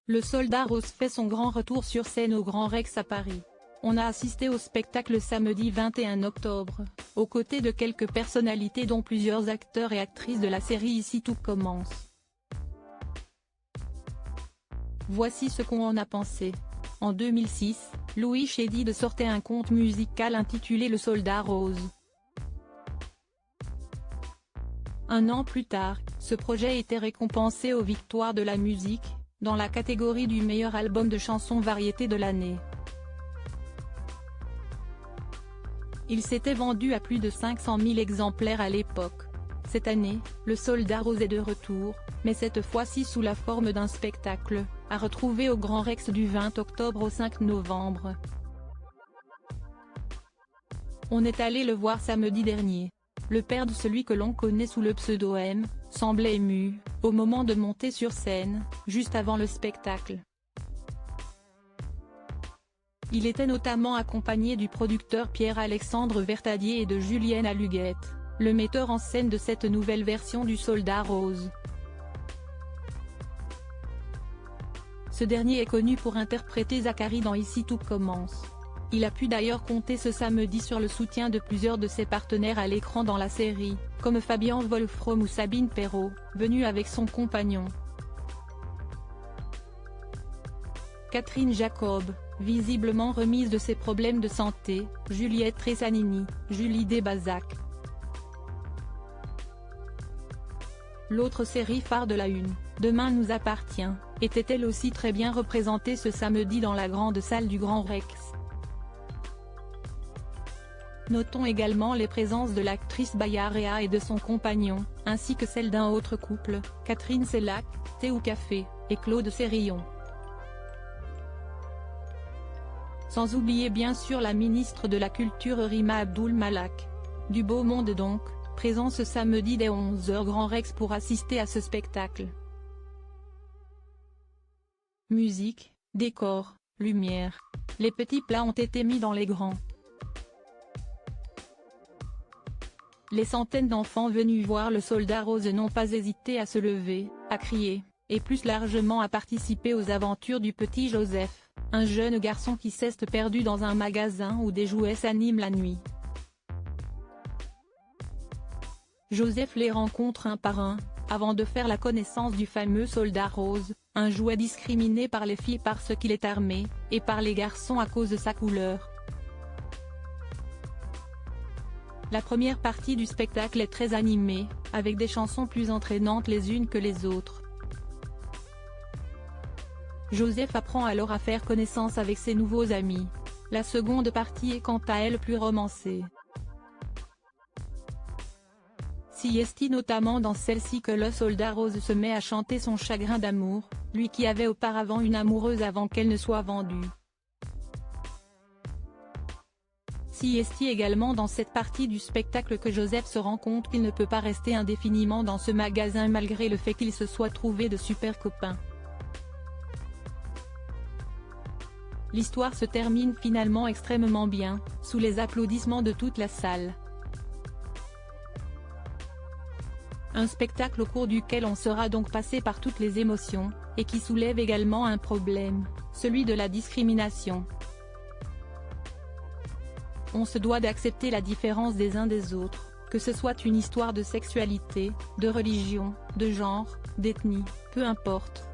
Le Soldat Rose fait son grand retour sur scène au Grand Rex à Paris. On a assisté au spectacle samedi 21 octobre, aux côtés de quelques personnalités dont plusieurs acteurs et actrices de la série Ici tout commence. Voici ce qu'on en a pensé. En 2006, Louis Chédid sortait un conte musical intitulé Le Soldat Rose. Un an plus tard, ce projet était récompensé aux Victoires de la musique, dans la catégorie du meilleur album de chansons variété de l'année. Il s'était vendu à plus de 500 000 exemplaires à l'époque. Cette année, Le Soldat Rose est de retour, mais cette fois-ci sous la forme d'un spectacle, à retrouver au Grand Rex du 20 octobre au 5 novembre. On est allé le voir samedi dernier. Le père de celui que l'on connaît sous le pseudo M, semblait ému, au moment de monter sur scène, juste avant le spectacle. Il était notamment accompagné du producteur Pierre-Alexandre Vertadier et de Julien Aluguette, le metteur en scène de cette nouvelle version du Soldat Rose. Ce dernier est connu pour interpréter Zachary dans Ici tout commence. Il a pu d'ailleurs compter ce samedi sur le soutien de plusieurs de ses partenaires à l'écran dans la série, comme Fabien Wolfrom ou Sabine Perrault, venue avec son compagnon. Catherine Jacob, visiblement remise de ses problèmes de santé, Juliette Tressanini, Julie Desbazac. L'autre série phare de la Une, Demain nous appartient, était elle aussi très bien représentée ce samedi dans la grande salle du Grand Rex. Notons également les présences de l'actrice Bayarea et de son compagnon, ainsi que celle d'un autre couple, Catherine Sellac, Thé ou Café, et Claude Sérillon. Sans oublier bien sûr la ministre de la Culture Rima Abdul Malak. Du beau monde donc, présent ce samedi dès 11h Grand Rex pour assister à ce spectacle. Musique, décor, lumière. Les petits plats ont été mis dans les grands. Les centaines d'enfants venus voir le Soldat Rose n'ont pas hésité à se lever, à crier, et plus largement à participer aux aventures du petit Joseph, un jeune garçon qui s'est perdu dans un magasin où des jouets s'animent la nuit. Joseph les rencontre un par un, avant de faire la connaissance du fameux Soldat Rose, un jouet discriminé par les filles parce qu'il est armé, et par les garçons à cause de sa couleur. La première partie du spectacle est très animée, avec des chansons plus entraînantes les unes que les autres. Joseph apprend alors à faire connaissance avec ses nouveaux amis. La seconde partie est quant à elle plus romancée. Si est notamment dans celle-ci que le Soldat Rose se met à chanter son chagrin d'amour, lui qui avait auparavant une amoureuse avant qu'elle ne soit vendue. Si est également dans cette partie du spectacle que Joseph se rend compte qu'il ne peut pas rester indéfiniment dans ce magasin malgré le fait qu'il se soit trouvé de super copains. L'histoire se termine finalement extrêmement bien, sous les applaudissements de toute la salle. Un spectacle au cours duquel on sera donc passé par toutes les émotions, et qui soulève également un problème, celui de la discrimination. On se doit d'accepter la différence des uns des autres, que ce soit une histoire de sexualité, de religion, de genre, d'ethnie, peu importe.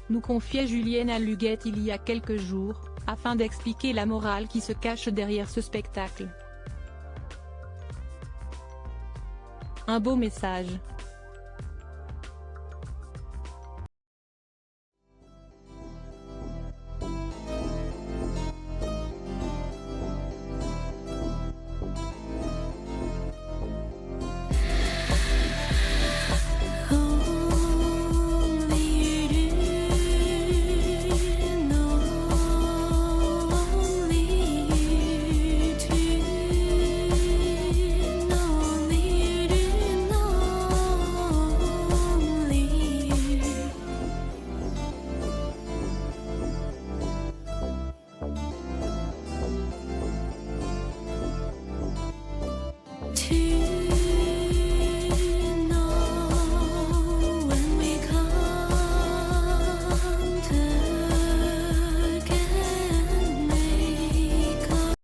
Nous confiait Julienne Aluguette il y a quelques jours, afin d'expliquer la morale qui se cache derrière ce spectacle. Un beau message.